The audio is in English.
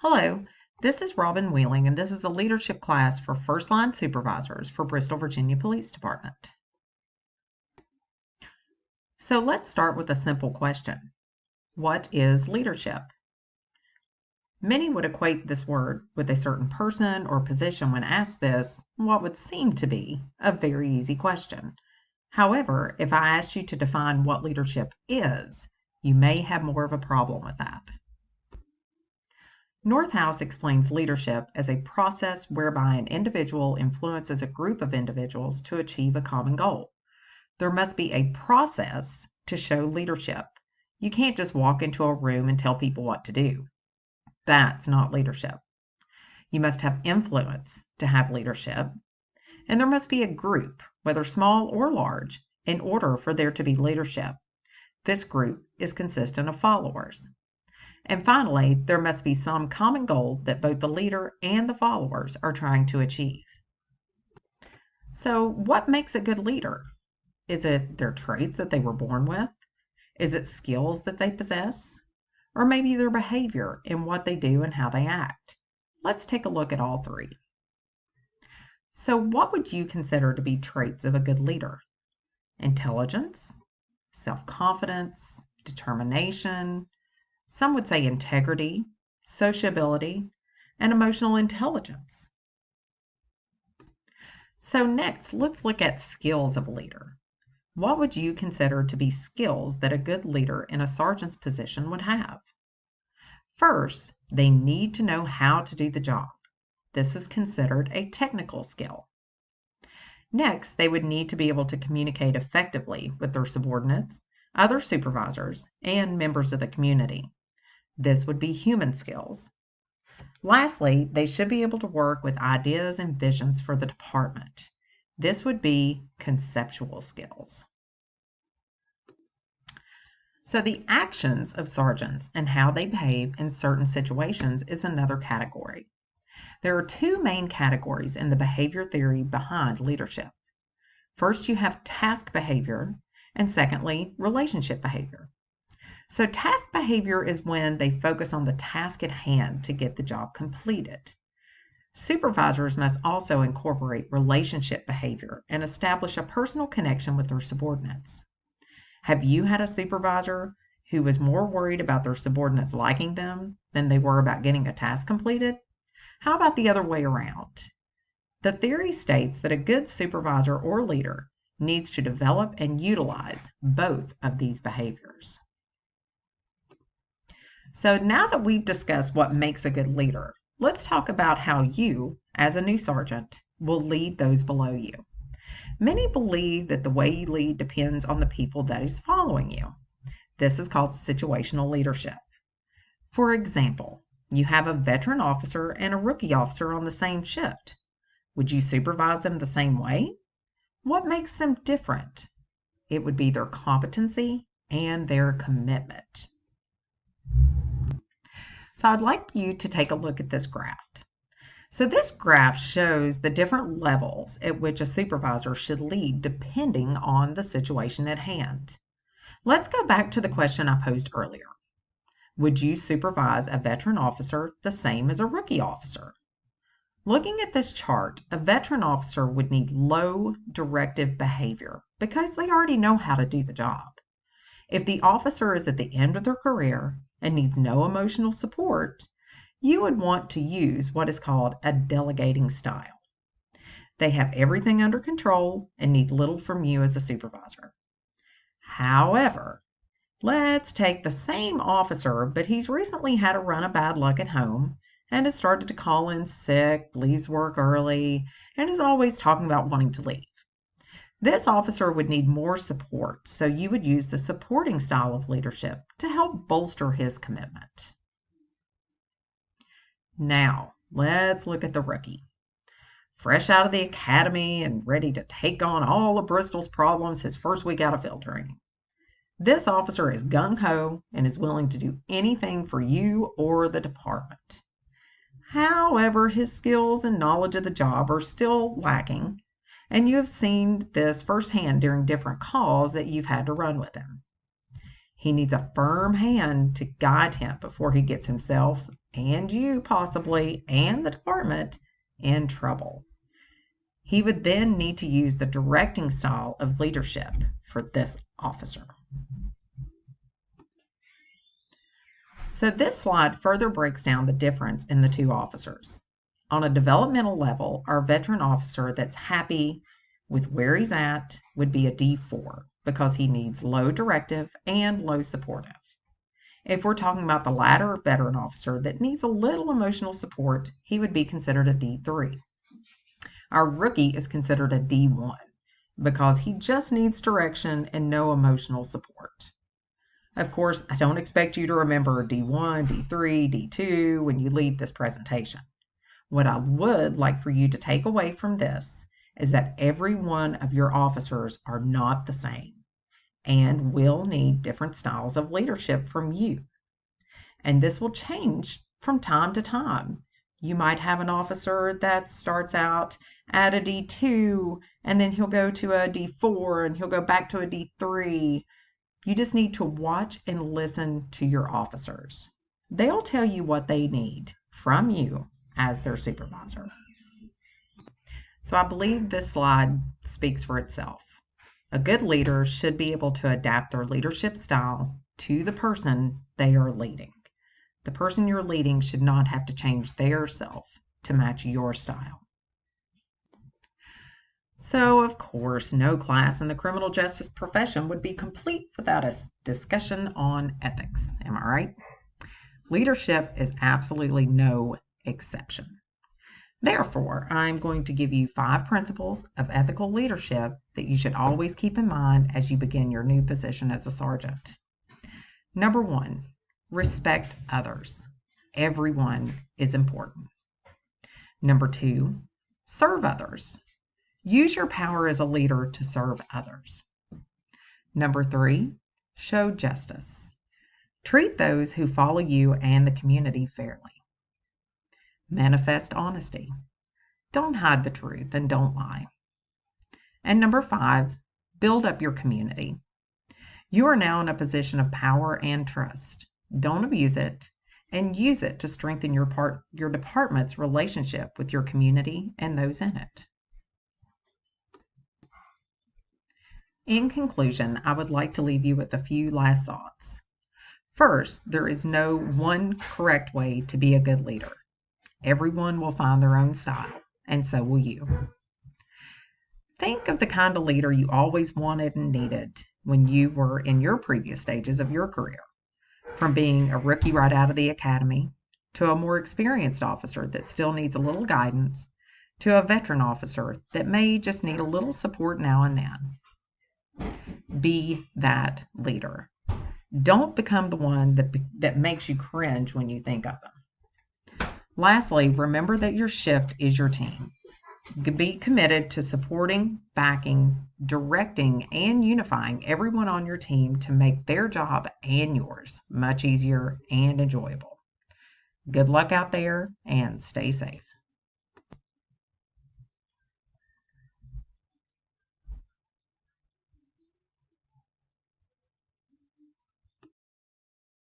Hello, this is Robin Wheeling, and this is a leadership class for first line supervisors for Bristol, Virginia Police Department. So let's start with a simple question. What is leadership? Many would equate this word with a certain person or position when asked this, what would seem to be a very easy question. However, if I asked you to define what leadership is, you may have more of a problem with that. Northouse explains leadership as a process whereby an individual influences a group of individuals to achieve a common goal. There must be a process to show leadership. You can't just walk into a room and tell people what to do. That's not leadership. You must have influence to have leadership, and there must be a group, whether small or large, in order for there to be leadership. This group is consistent of followers. And finally, there must be some common goal that both the leader and the followers are trying to achieve. So, what makes a good leader? Is it their traits that they were born with? Is it skills that they possess? Or maybe their behavior in what they do and how they act? Let's take a look at all three. So, what would you consider to be traits of a good leader? Intelligence, self-confidence, determination, some would say integrity, sociability, and emotional intelligence. So next, let's look at skills of a leader. What would you consider to be skills that a good leader in a sergeant's position would have? First, they need to know how to do the job. This is considered a technical skill. Next, they would need to be able to communicate effectively with their subordinates, other supervisors, and members of the community. This would be human skills. Lastly, they should be able to work with ideas and visions for the department. This would be conceptual skills. So the actions of sergeants and how they behave in certain situations is another category. There are two main categories in the behavior theory behind leadership. First, you have task behavior, and secondly, relationship behavior. So task behavior is when they focus on the task at hand to get the job completed. Supervisors must also incorporate relationship behavior and establish a personal connection with their subordinates. Have you had a supervisor who was more worried about their subordinates liking them than they were about getting a task completed? How about the other way around? The theory states that a good supervisor or leader needs to develop and utilize both of these behaviors. So now that we've discussed what makes a good leader, let's talk about how you, as a new sergeant, will lead those below you. Many believe that the way you lead depends on the people that is following you. This is called situational leadership. For example, you have a veteran officer and a rookie officer on the same shift. Would you supervise them the same way? What makes them different? It would be their competency and their commitment. So I'd like you to take a look at this graph. So this graph shows the different levels at which a supervisor should lead depending on the situation at hand. Let's go back to the question I posed earlier. Would you supervise a veteran officer the same as a rookie officer? Looking at this chart, a veteran officer would need low directive behavior because they already know how to do the job. If the officer is at the end of their career and needs no emotional support, you would want to use what is called a delegating style. They have everything under control and need little from you as a supervisor. However, let's take the same officer, but he's recently had a run of bad luck at home and has started to call in sick, leaves work early, and is always talking about wanting to leave. This officer would need more support, so you would use the supporting style of leadership to help bolster his commitment. Now, let's look at the rookie. Fresh out of the academy and ready to take on all of Bristol's problems his first week out of field training. This officer is gung-ho and is willing to do anything for you or the department. However, his skills and knowledge of the job are still lacking, and you have seen this firsthand during different calls that you've had to run with him. He needs a firm hand to guide him before he gets himself and you possibly, and the department in trouble. He would then need to use the directing style of leadership for this officer. So this slide further breaks down the difference in the two officers. On a developmental level, our veteran officer that's happy with where he's at would be a D4 because he needs low directive and low supportive. If we're talking about the latter veteran officer that needs a little emotional support, he would be considered a D3. Our rookie is considered a D1 because he just needs direction and no emotional support. Of course, I don't expect you to remember D1, D3, D2 when you leave this presentation. What I would like for you to take away from this is that every one of your officers are not the same and will need different styles of leadership from you. And this will change from time to time. You might have an officer that starts out at a D2 and then he'll go to a D4 and he'll go back to a D3. You just need to watch and listen to your officers. They'll tell you what they need from you as their supervisor. So I believe this slide speaks for itself. A good leader should be able to adapt their leadership style to the person they are leading. The person you're leading should not have to change their self to match your style. So, of course, no class in the criminal justice profession would be complete without a discussion on ethics. Am I right? Leadership is absolutely no exception. Therefore, I'm going to give you 5 principles of ethical leadership that you should always keep in mind as you begin your new position as a sergeant. Number 1, respect others. Everyone is important. Number 2, serve others. Use your power as a leader to serve others. Number 3, show justice. Treat those who follow you and the community fairly. Manifest honesty. Don't hide the truth and don't lie. And number 5, build up your community. You are now in a position of power and trust. Don't abuse it and use it to strengthen your department's relationship with your community and those in it. In conclusion, I would like to leave you with a few last thoughts. First, there is no one correct way to be a good leader. Everyone will find their own style, and so will you. Think of the kind of leader you always wanted and needed when you were in your previous stages of your career, from being a rookie right out of the academy, to a more experienced officer that still needs a little guidance, to a veteran officer that may just need a little support now and then. Be that leader. Don't become the one that makes you cringe when you think of them. Lastly, remember that your shift is your team. Be committed to supporting, backing, directing, and unifying everyone on your team to make their job and yours much easier and enjoyable. Good luck out there and stay safe.